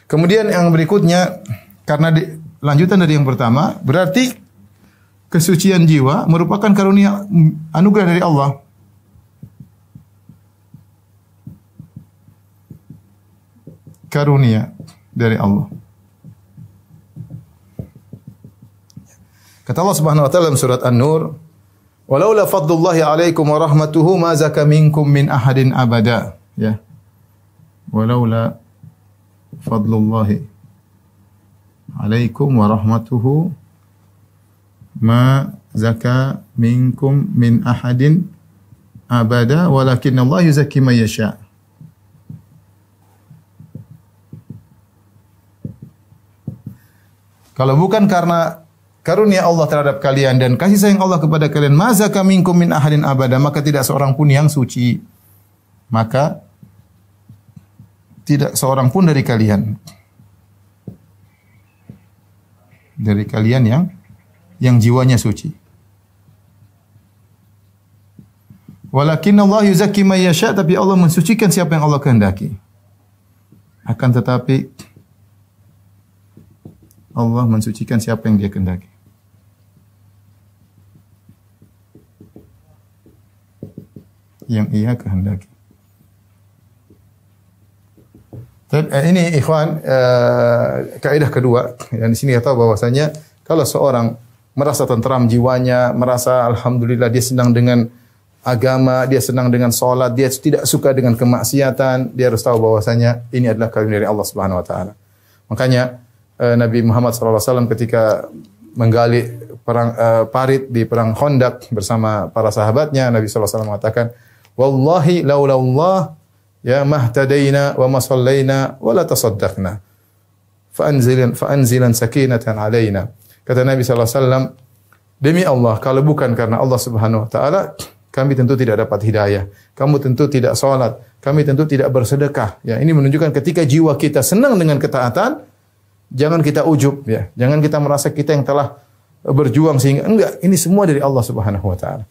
Kemudian yang berikutnya, karena lanjutan dari yang pertama, berarti kesucian jiwa merupakan karunia anugerah dari Allah. Karunia dari Allah. Kata Allah Subhanahu wa taala dalam surat An-Nur, "Walaula fadlullahi 'alaikum wa rahmatuhu ma zaka minkum min ahadin abada." Ya. Walaula fadlullahi 'alaikum wa rahmatuhu ma zaka minkum min ahadin abada walakin Allah yuzakki man yasha. Kalau bukan karena karunia Allah terhadap kalian dan kasih sayang Allah kepada kalian, mazaka minkum min ahadin abada, maka tidak seorang pun yang suci. Maka tidak seorang pun dari kalian yang jiwanya suci. Walakin Allah yuzakki man yasha, tapi Allah mensucikan siapa yang Allah kehendaki. Akan tetapi Allah mensucikan siapa yang Dia kehendaki. Yang Ia kehendaki. Ini ikhwan, kaidah kedua. Dan di sini kita tahu bahwasanya kalau seorang merasa tentram jiwanya, merasa alhamdulillah dia senang dengan agama, dia senang dengan salat, dia tidak suka dengan kemaksiatan, dia harus tahu bahwasanya ini adalah karunia dari Allah Subhanahu wa taala. Makanya Nabi Muhammad SAW ketika menggali perang parit di perang Khandaq bersama para sahabatnya, Nabi SAW mengatakan, "Wallahi laula Allah ya mahtadaina wa ma sallaina wa la tasaddaqna. Fa'anzilan sakinatan alaina." Kata Nabi SAW, demi Allah, kalau bukan karena Allah Subhanahu wa taala, kami tentu tidak dapat hidayah. Kamu tentu tidak salat, kami tentu tidak bersedekah. Ya, ini menunjukkan ketika jiwa kita senang dengan ketaatan, jangan kita ujub, ya. Jangan kita merasa kita yang telah berjuang sehingga enggak, ini semua dari Allah Subhanahu wa taala.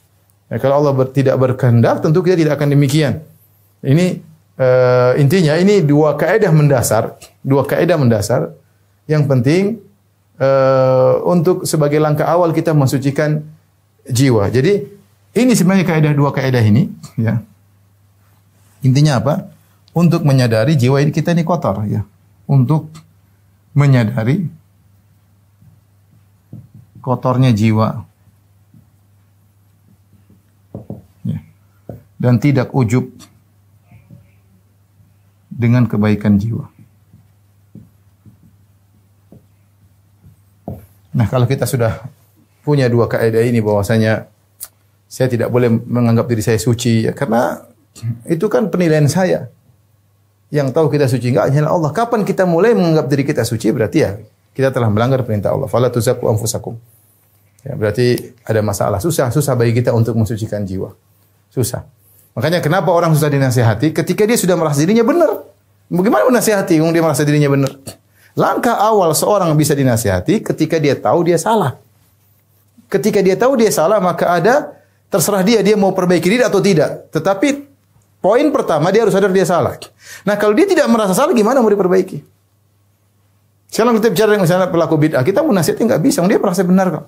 Ya, kalau Allah tidak berkehendak, tentu kita tidak akan demikian. Ini intinya ini dua kaidah mendasar yang penting untuk sebagai langkah awal kita mensucikan jiwa. Jadi ini sebenarnya dua kaidah ini, ya. Intinya apa? Untuk menyadari jiwa ini kita ini kotor, ya. Untuk menyadari kotornya jiwa, ya. Dan tidak ujub dengan kebaikan jiwa. Nah, kalau kita sudah punya dua kaidah ini bahwasanya saya tidak boleh menganggap diri saya suci, ya, karena itu kan penilaian saya. Yang tahu kita suci enggak hanya Allah. Kapan kita mulai menganggap diri kita suci, berarti ya kita telah melanggar perintah Allah. Fala tuzakku anfusakum. Ya, berarti ada masalah. Susah bagi kita untuk mensucikan jiwa. Susah. Makanya kenapa orang susah dinasihati ketika dia sudah merasa dirinya benar. Bagaimana menasihati kalau dia merasa dirinya benar? Langkah awal seorang bisa dinasihati ketika dia tahu dia salah. Ketika dia tahu dia salah, maka terserah dia mau perbaiki diri atau tidak. Tetapi poin pertama dia harus sadar dia salah. Nah, kalau dia tidak merasa salah, gimana mau diperbaiki? Sekarang kita bicara misalnya pelaku bid'ah, kita mau nasihati nggak bisa, dia merasa benar kok.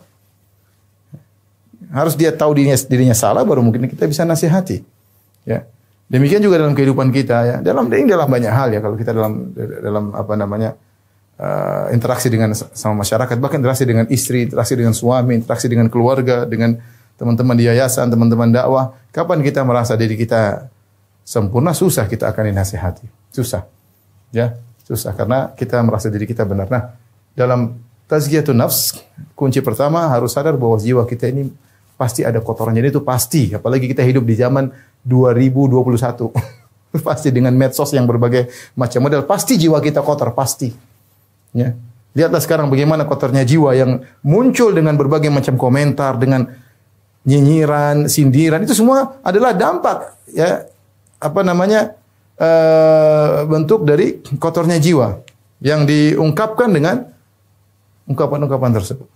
Harus dia tahu dirinya salah, baru mungkin kita bisa nasihati. Ya. Demikian juga dalam kehidupan kita, ya. Dalam banyak hal, ya. Kalau kita dalam interaksi dengan sama masyarakat, bahkan interaksi dengan istri, interaksi dengan suami, interaksi dengan keluarga, dengan teman-teman di yayasan, teman-teman dakwah. Kapan kita merasa diri kita sempurna, susah kita akan dinasihati. Susah. Ya, susah karena kita merasa diri kita benar. Nah, dalam tazkiyatun nafs, kunci pertama harus sadar bahwa jiwa kita ini pasti ada kotorannya. Itu pasti, apalagi kita hidup di zaman 2021. Pasti dengan medsos yang berbagai macam model, pasti jiwa kita kotor, pasti. Ya. Lihatlah sekarang bagaimana kotornya jiwa yang muncul dengan berbagai macam komentar, dengan nyinyiran, sindiran, itu semua adalah dampak, ya, bentuk dari kotornya jiwa yang diungkapkan dengan ungkapan-ungkapan tersebut.